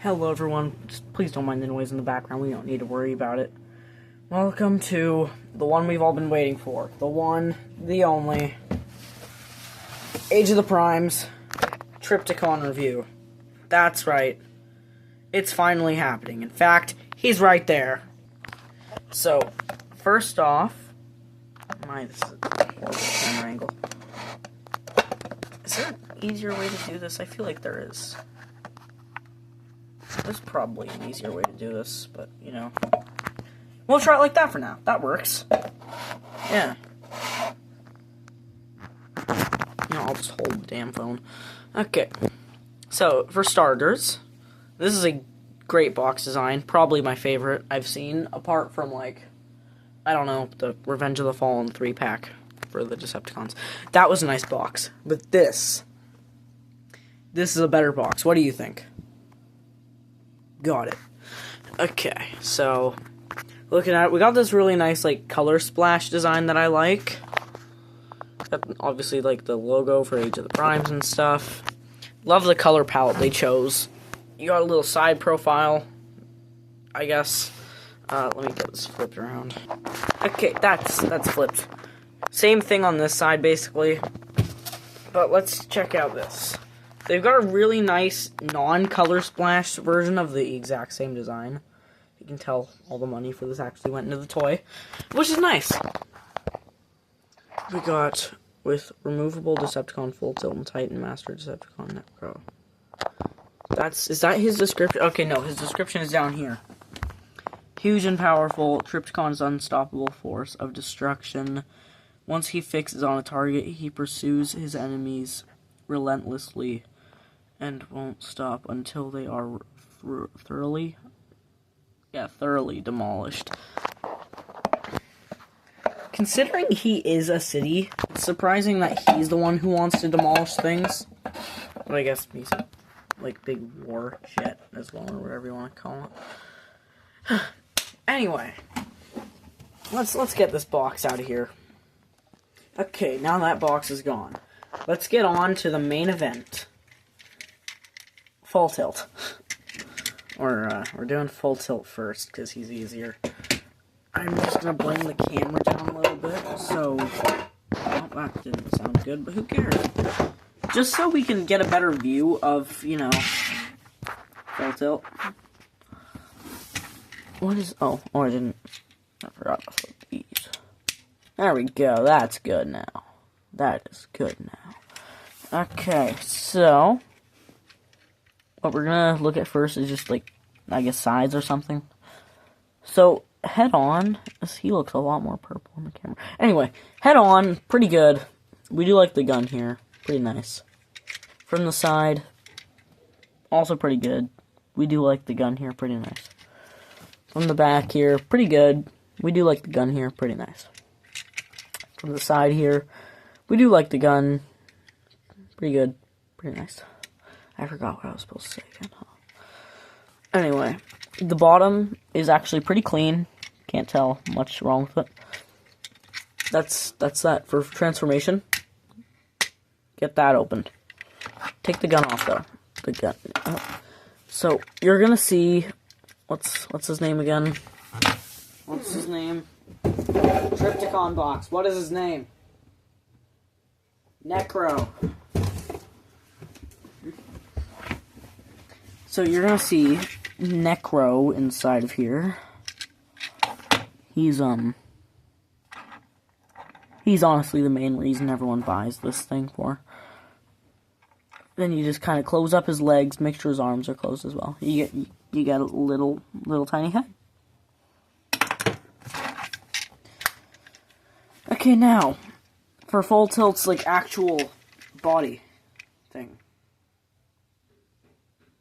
Hello everyone, just please don't mind the noise in the background, we don't need to worry about it. Welcome to the one we've all been waiting for. The one, the only, Age of the Primes, Trypticon review. That's right. It's finally happening. In fact, he's right there. So, first off, this is a horrible camera angle. Is there an easier way to do this? I feel like there is. There's probably an easier way to do this, but, you know. We'll try it like that for now. That works. Yeah. You know, I'll just hold the damn phone. Okay. So, for starters, this is a great box design. Probably my favorite I've seen, apart from, like, I don't know, the Revenge of the Fallen 3-pack for the Decepticons. That was a nice box. But this is a better box. What do you think? Got it. Okay, so looking at it, we got this really nice like color splash design that I like. Got, obviously, like the logo for Age of the Primes and stuff. Love the color palette they chose. You got a little side profile, I guess. Let me get this flipped around. Okay, that's flipped. Same thing on this side basically. But let's check out this. They've got a really nice non-color splash version of the exact same design. You can tell all the money for this actually went into the toy, which is nice. We got with removable Decepticon, Full Tilt, and Titan Master Decepticon Necro. Is that his description? Okay, no, his description is down here. Huge and powerful, Trypticon's unstoppable force of destruction. Once he fixes on a target, he pursues his enemies relentlessly and won't stop until they are thoroughly demolished. Considering he is a city, it's surprising that he's the one who wants to demolish things. But I guess he's like big war shit as well, or whatever you want to call it. Anyway, let's get this box out of here. Okay, now that box is gone, let's get on to the main event. Full Tilt. We're doing Full Tilt first, because he's easier. I'm just going to bring the camera down a little bit, so... Well, that didn't sound good, but who cares? Just so we can get a better view of, you know, Full Tilt. What is... Oh, I didn't... I forgot to flip these. There we go, that's good now. That is good now. Okay, so... What we're gonna look at first is just, like, I guess sides or something. So, head on, he looks a lot more purple on the camera. Anyway, head on, pretty good. We do like the gun here, pretty nice. From the side, also pretty good. We do like the gun here, pretty nice. From the back here, pretty good. We do like the gun here, pretty nice. From the side here, we do like the gun, pretty good, pretty nice. I forgot what I was supposed to say again. Anyway, the bottom is actually pretty clean. Can't tell much wrong with it. That's that for transformation. Get that open. Take the gun off though. The gun. So you're gonna see what's his name again? What's his name? Trypticon box. What is his name? Necro. So you're gonna see Necro inside of here. He's honestly the main reason everyone buys this thing for. Then you just kind of close up his legs, make sure his arms are closed as well. You get a little tiny head. Okay, now for Full Tilt's like actual body thing.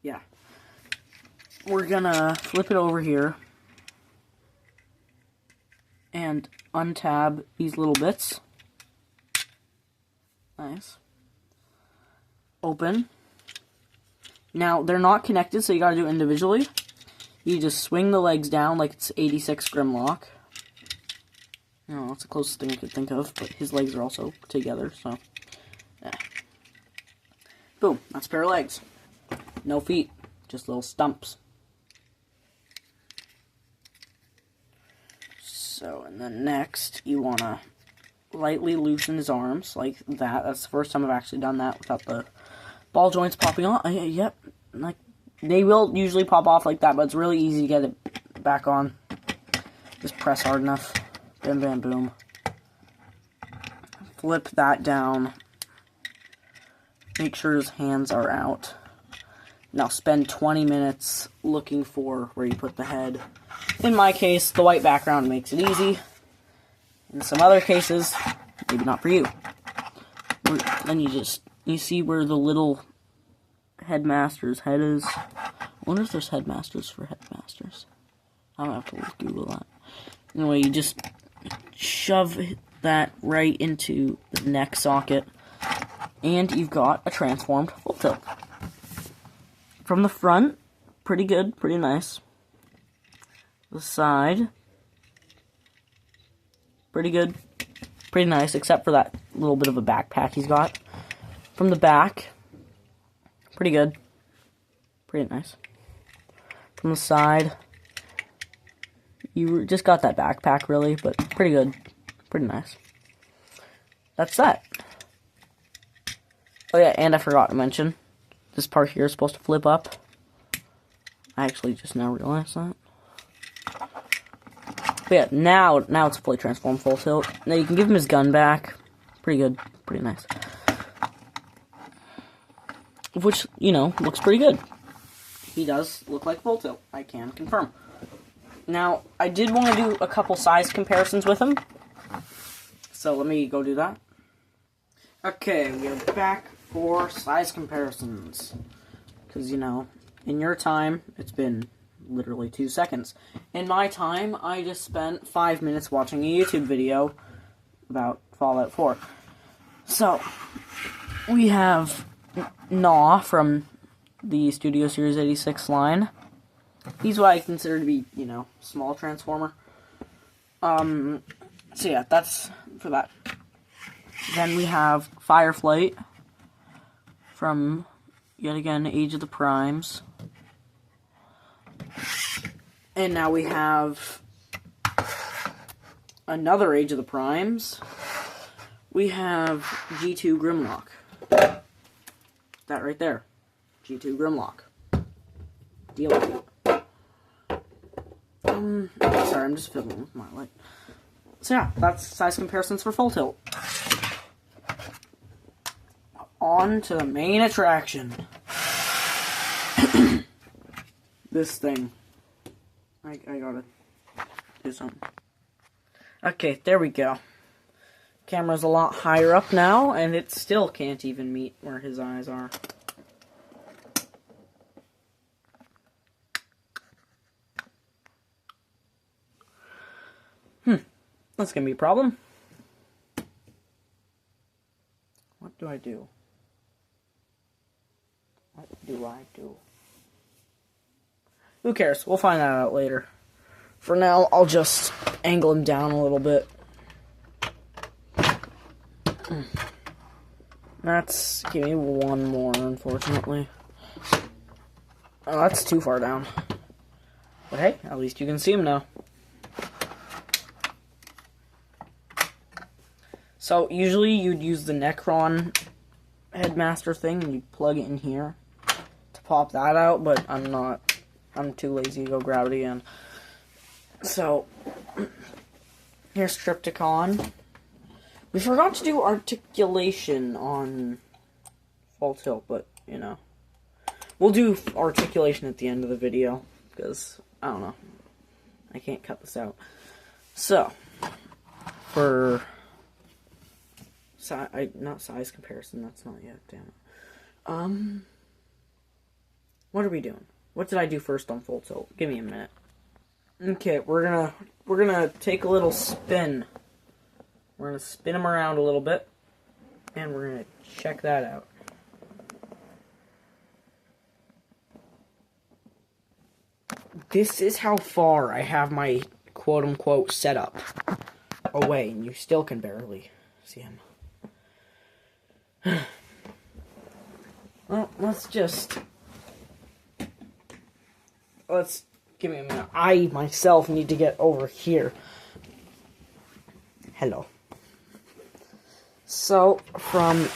Yeah. We're gonna flip it over here and untab these little bits. Nice. Open. Now, they're not connected, so you gotta do it individually. You just swing the legs down like it's 86 Grimlock. No, that's the closest thing I could think of, but his legs are also together, so... Yeah. Boom. That's a pair of legs. No feet. just little stumps. So, and then next, you want to lightly loosen his arms, like that. That's the first time I've actually done that without the ball joints popping off. Yep, like, they will usually pop off like that, but it's really easy to get it back on. Just press hard enough. Bam, bam, boom. Flip that down. Make sure his hands are out. Now spend 20 minutes looking for where you put the head. In my case, the white background makes it easy. In some other cases, maybe not for you. Then you see where the little headmaster's head is. I wonder if there's headmasters for headmasters. I'm gonna have to Google that. Anyway, you just shove that right into the neck socket, and you've got a transformed full tilt. From the front, pretty good, pretty nice. The side, pretty good, pretty nice, except for that little bit of a backpack he's got. From the back, pretty good, pretty nice. From the side, you just got that backpack really, but pretty good, pretty nice. That's that. Oh yeah, and I forgot to mention, this part here is supposed to flip up. I actually just now realized that. But yeah, now it's fully transformed full tilt. Now you can give him his gun back. Pretty good, pretty nice. Which, you know, looks pretty good. He does look like full tilt, I can confirm. Now, I did want to do a couple size comparisons with him. So let me go do that. Okay, we are back for size comparisons. Because, you know, in your time, it's been literally 2 seconds. In my time, I just spent 5 minutes watching a YouTube video about Fallout 4. So, we have Gnaw from the Studio Series 86 line. He's what I consider to be, you know, small transformer. So yeah, that's for that. Then we have Fireflight from, yet again, Age of the Primes. And now we have another Age of the Primes. We have G2 Grimlock. That right there. G2 Grimlock. Deal with it. Sorry, I'm just fiddling with my light. So yeah, that's size comparisons for full tilt. On to the main attraction. This thing. I gotta do something. Okay, there we go. Camera's a lot higher up now, and it still can't even meet where his eyes are. That's gonna be a problem. What do I do? What do I do? Who cares? We'll find that out later. For now, I'll just angle him down a little bit. That's... give me one more, unfortunately. Oh, that's too far down. But hey, at least you can see him now. So, usually you'd use the Necron Headmaster thing, and you'd plug it in here to pop that out, but I'm not. I'm too lazy to go grab it again. So, here's Trypticon. We forgot to do articulation on full tilt, but, you know. We'll do articulation at the end of the video, because, I don't know. I can't cut this out. So, for... not size comparison, that's not yet, damn it. What are we doing? What did I do first on full tilt? Give me a minute. Okay, we're gonna take a little spin. We're gonna spin him around a little bit, and we're gonna check that out. This is how far I have my quote-unquote setup away, and you still can barely see him. Well, let's just give me a minute. I myself need to get over here. Hello. So, from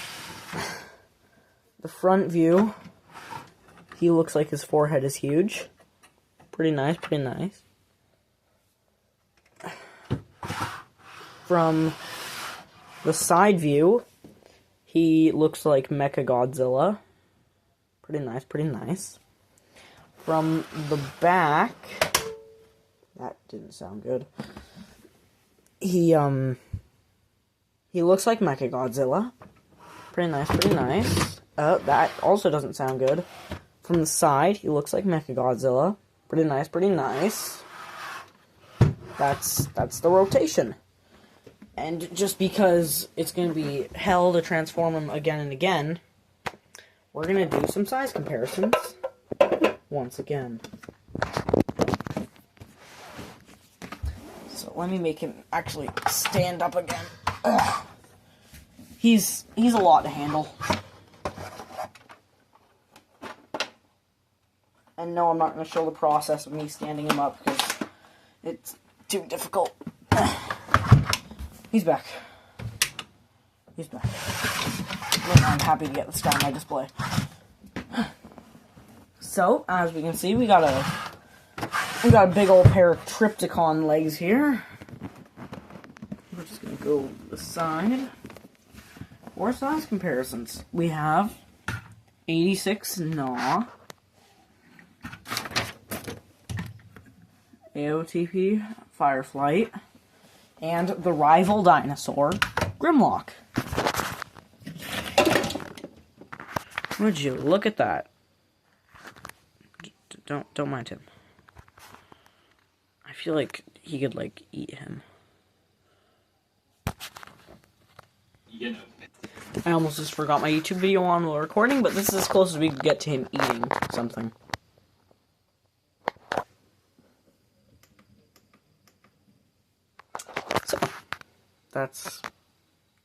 the front view, he looks like his forehead is huge. Pretty nice, pretty nice. From the side view, he looks like Mechagodzilla. Pretty nice, pretty nice. From the back, that didn't sound good. He looks like Mechagodzilla. Pretty nice, pretty nice. That also doesn't sound good. From the side, he looks like Mechagodzilla. Pretty nice, pretty nice. That's the rotation. And just because it's going to be hell to transform him again and again, we're going to do some size comparisons once again. So let me make him actually stand up again. Ugh. He's a lot to handle. And no, I'm not going to show the process of me standing him up because it's too difficult. He's back. He's back. Right now I'm happy to get this guy on my display. So, as we can see, we got a big old pair of Trypticon legs here. We're just gonna go to the side. For size comparisons, we have 86 Gnaw, Aotp Fireflight, and the rival dinosaur Grimlock. Would you look at that? Don't mind him. I feel like he could like eat him. You know. I almost just forgot my YouTube video on while recording, but this is as close as we could get to him eating something. So, that's...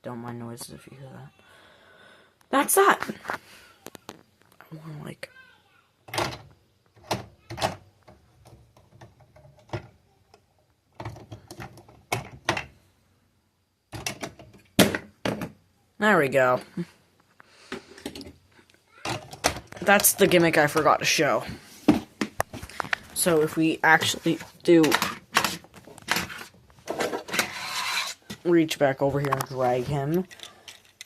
Don't mind noises if you hear that. That's that! I wanna, like... There we go. That's the gimmick I forgot to show. So if we actually do reach back over here and drag him.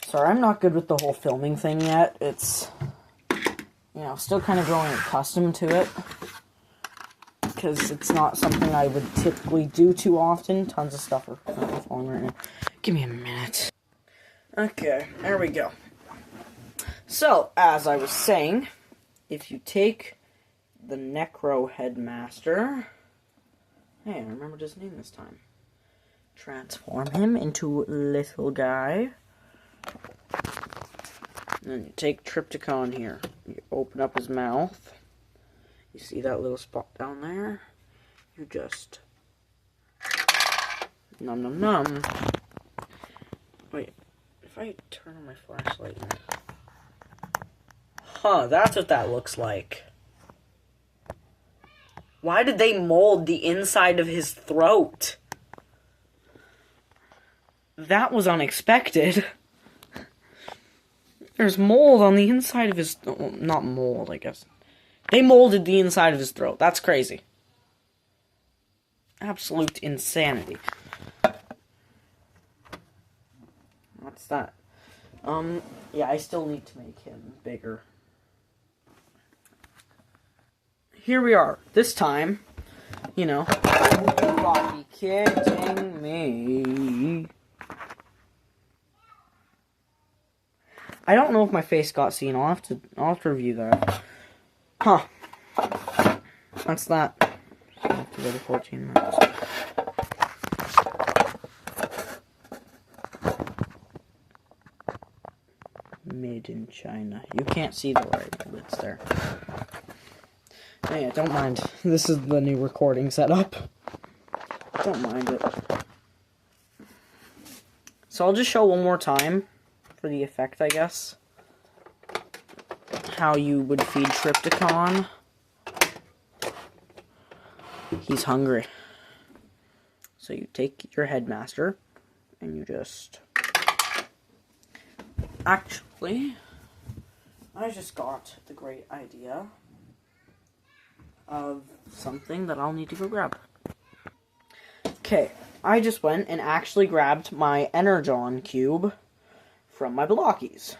Sorry, I'm not good with the whole filming thing yet. It's, you know, still kind of growing accustomed to it. Because it's not something I would typically do too often. Tons of stuff are falling right now. Give me a minute. Okay, there we go. So, as I was saying, if you take the Necro Headmaster... Hey, I remembered his name this time. Transform him into little guy. And then you take Trypticon here. You open up his mouth. You see that little spot down there? You just... Nom nom nom. Wait. If I turn on my flashlight... Huh, that's what that looks like. Why did they mold the inside of his throat? That was unexpected. There's mold on the inside of his... Well, not mold, I guess. They molded the inside of his throat. That's crazy. Absolute insanity. What's that? Yeah, I still need to make him bigger. Here we are. This time, you know, you gotta be kidding me. I don't know if my face got seen. I'll have to review that. Huh. That's that. I have to go to 14 minutes. Made in China. You can't see the writing, but it's there. Yeah, don't mind. This is the new recording setup. Don't mind it. So I'll just show one more time, for the effect, I guess, how you would feed Trypticon. he's hungry. So you take your headmaster, and you just... Actually, I just got the great idea of something that I'll need to go grab. Okay, I just went and actually grabbed my Energon cube from my blockies.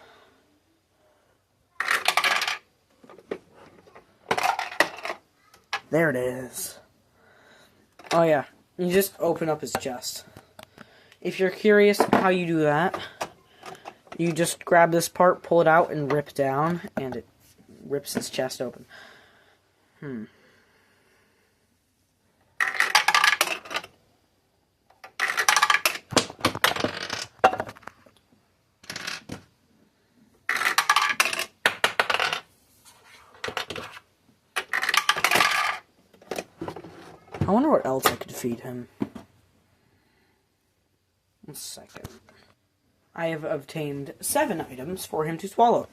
There it is. Oh yeah, you just open up his chest. If you're curious how you do that, you just grab this part, pull it out, and rip down, and it rips his chest open. I wonder what else I could feed him. 1 second. I have obtained 7 items for him to swallow.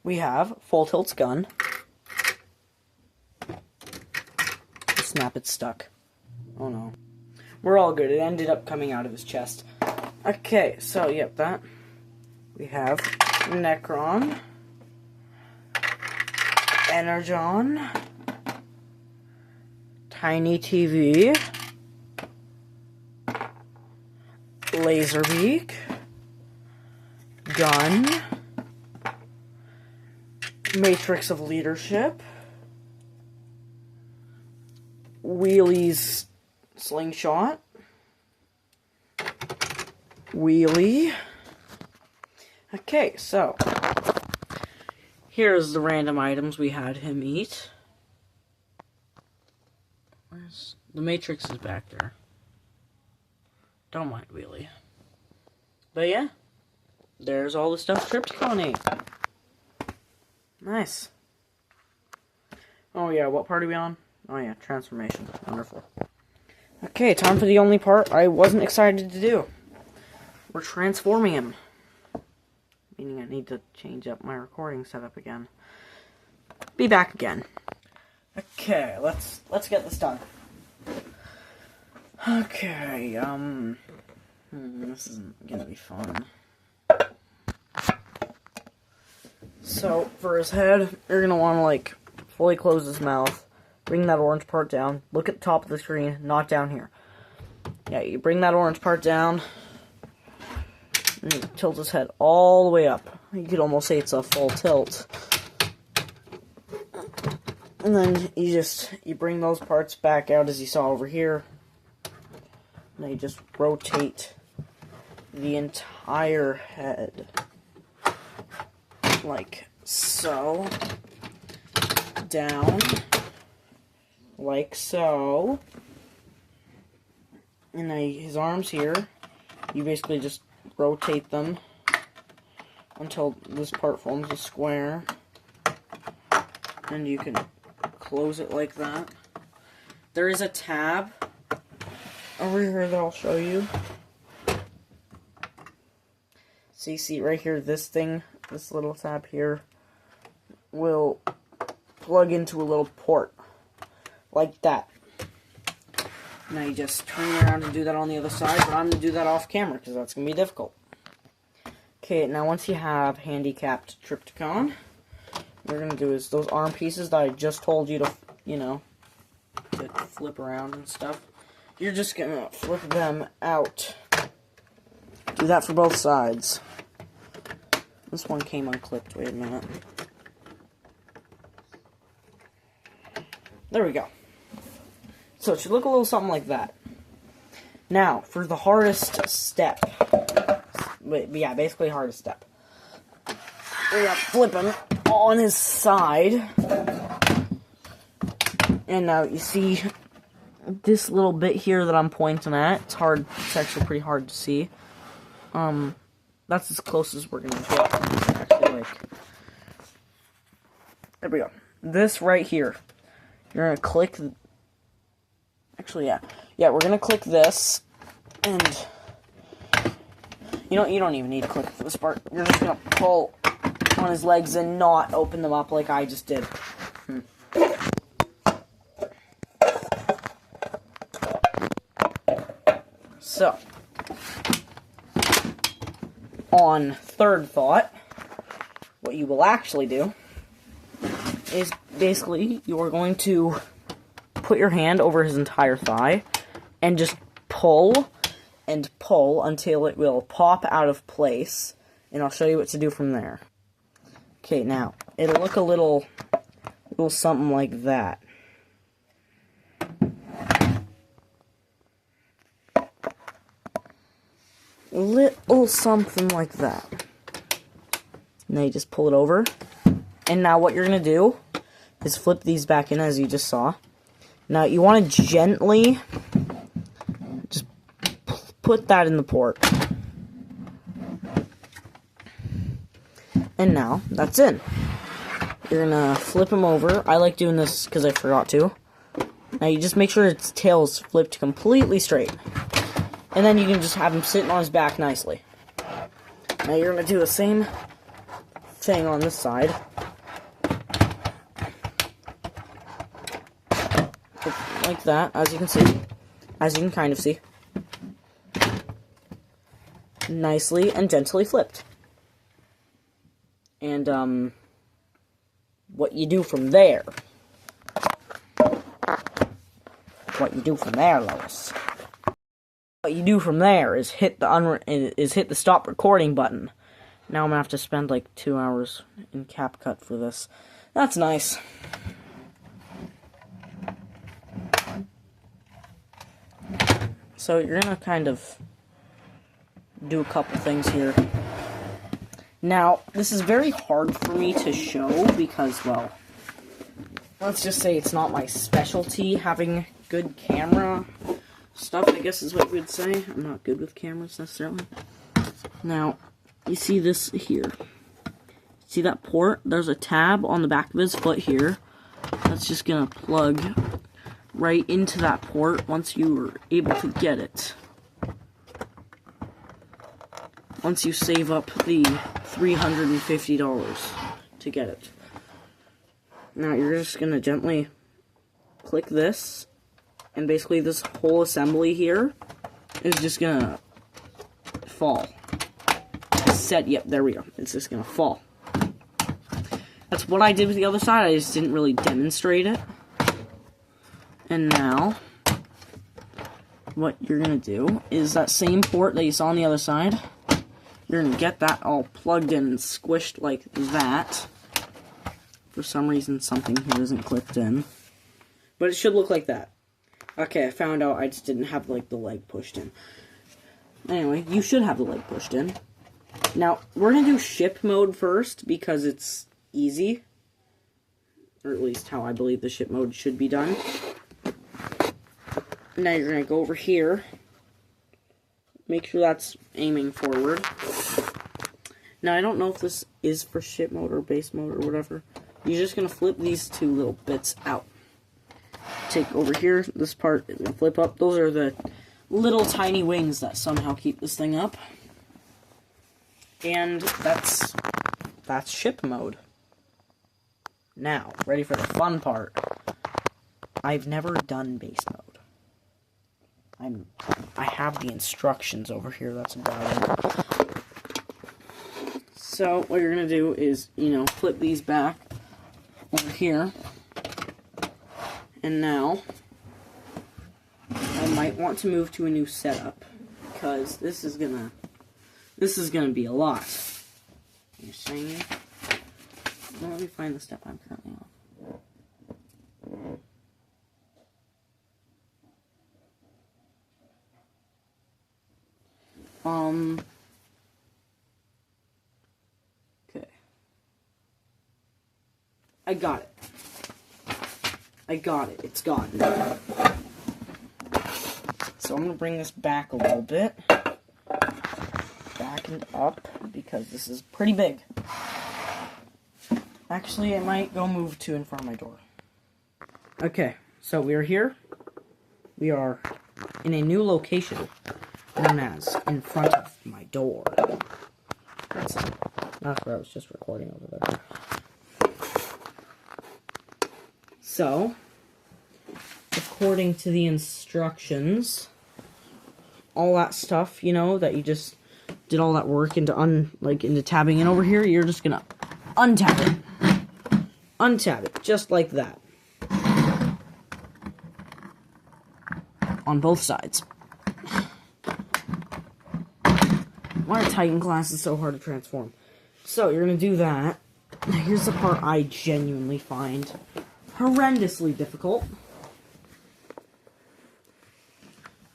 We have Full Tilt's gun. Snap, it's stuck. Oh no. We're all good. It ended up coming out of his chest. Okay, so yep, that. We have Necron. Energon. Tiny TV. Laserbeak. Gun. Matrix of Leadership. Wheelie's Slingshot. Wheelie. Okay, so here's the random items we had him eat. Where's the Matrix is back there. Don't mind Wheelie. But yeah, there's all the stuff Trypticon ate. Nice. Oh yeah, what part are we on? Oh yeah, transformation. Wonderful. Okay, time for the only part I wasn't excited to do. We're transforming him. Meaning I need to change up my recording setup again. Be back again. Okay, let's get this done. Okay, this isn't gonna be fun. So, for his head, you're gonna wanna, like, fully close his mouth, bring that orange part down, look at the top of the screen, not down here. Yeah, you bring that orange part down, and you tilt his head all the way up. You could almost say it's a full tilt. And then you bring those parts back out as you saw over here. And you just rotate the entire head. Like so. Down. Like so. And then his arms here, you basically just rotate them until this part forms a square. And you can close it like that. There is a tab over here that I'll show you. So you see right here, this thing, this little tab here, will plug into a little port. Like that. Now you just turn around and do that on the other side, but I'm going to do that off camera because that's going to be difficult. Okay, now once you have handicapped Trypticon, what we're going to do is those arm pieces that I just told you to, to flip around and stuff, you're just going to flip them out. Do that for both sides. This one came unclipped, wait a minute. There we go. So it should look a little something like that. Now, for the hardest step. Yeah, basically hardest step. We're going to flip him on his side. And now you see this little bit here that I'm pointing at. It's hard. It's actually pretty hard to see. That's as close as we're going to get. Actually, there we go. This right here. You're going to click... Actually, yeah. Yeah, we're going to click this. And... You don't even need to click for this part. You're just going to pull on his legs and not open them up like I just did. So, on third thought, what you will actually do is basically you are going to put your hand over his entire thigh and just pull and pull until it will pop out of place, and I'll show you what to do from there. Okay, now, it'll look a little something like that. Little something like that. Now you just pull it over. And now what you're going to do is flip these back in as you just saw. Now you want to gently just put that in the port. And now that's in. You're going to flip him over. I like doing this because I forgot to. Now you just make sure its tail's flipped completely straight. And then you can just have him sitting on his back nicely. Now you're going to do the same thing on this side. Like that, as you can see. As you can kind of see. Nicely and gently flipped. And, what you do from there. Lois. What you do from there is hit the stop recording button. Now I'm gonna have to spend like 2 hours in CapCut for this. That's nice. So you're gonna kind of do a couple things here. Now, this is very hard for me to show because, well, let's just say it's not my specialty, having good camera stuff, I guess is what you would say. I'm not good with cameras, necessarily. Now, you see this here. See that port? There's a tab on the back of his foot here. That's just gonna plug right into that port once you are able to get it. Once you save up the $350 to get it. Now you're just gonna gently click this, and basically this whole assembly here is just gonna fall. Yep, there we go. It's just gonna fall. That's what I did with the other side, I just didn't really demonstrate it. And now, what you're gonna do is that same port that you saw on the other side, you're gonna get that all plugged in and squished like that. For some reason, something here isn't clipped in. But it should look like that. Okay, I found out I just didn't have, like, the leg pushed in. Anyway, you should have the leg pushed in. Now, we're gonna do ship mode first, because it's easy. Or at least how I believe the ship mode should be done. Now you're gonna go over here. Make sure that's aiming forward. Now, I don't know if this is for ship mode or base mode or whatever. You're just going to flip these two little bits out. Take over here, this part is going to flip up. Those are the little tiny wings that somehow keep this thing up. And that's ship mode. Now, ready for the fun part. I've never done base mode. I have the instructions over here, that's about it. So, what you're going to do is, flip these back over here. And now, I might want to move to a new setup, because this is gonna be a lot. You're saying? Well, let me find the step I'm currently on. Okay. I got it. It's gone. So I'm going to bring this back a little bit. Back and up, because this is pretty big. Actually, I might go move to in front of my door. Okay, so we are here. We are in a new location, known as in front of my door. That's what I was just recording over there. So, according to the instructions, all that stuff, you know, that you just did all that work into into tabbing in over here, you're just gonna untab it. Untab it, just like that. On both sides. Why are Titan classes so hard to transform? So, you're gonna do that. Here's the part I genuinely find horrendously difficult.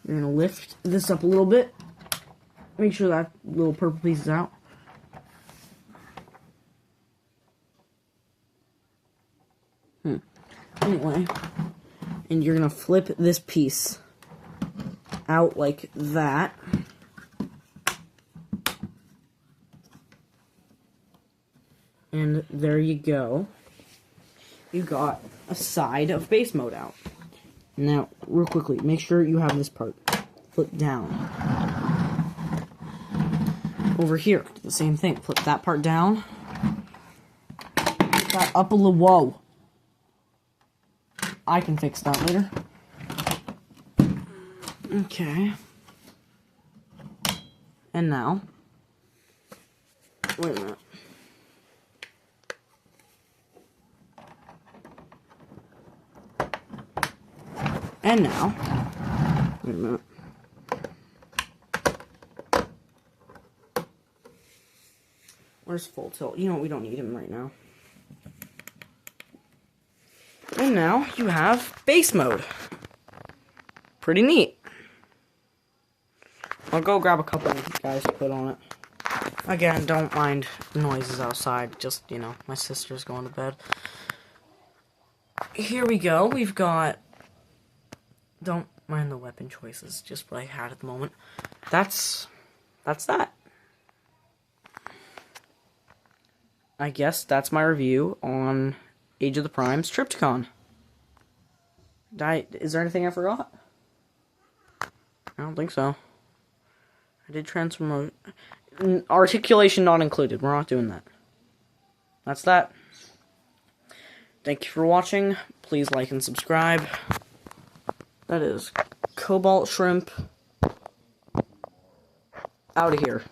You're gonna lift this up a little bit. Make sure that little purple piece is out. Anyway, and you're gonna flip this piece out like that. And there you go. You got a side of base mode out. Now, real quickly, make sure you have this part flip down. Over here, do the same thing. Flip that part down. Flip that up a little. Whoa. I can fix that later. Okay. And now, wait a minute. And now, wait a minute. Where's full tilt? You know what, we don't need him right now. And now you have base mode. Pretty neat. I'll go grab a couple of you guys to put on it. Again, don't mind noises outside. Just, you know, my sister's going to bed. Here we go. We've got... Don't mind the weapon choices. Just what I had at the moment. That's that. I guess that's my review on Age of the Primes Trypticon. Is there anything I forgot? I don't think so. I did transform... Articulation not included. We're not doing that. That's that. Thank you for watching. Please like and subscribe. That is Cobalt Shrimp out of here.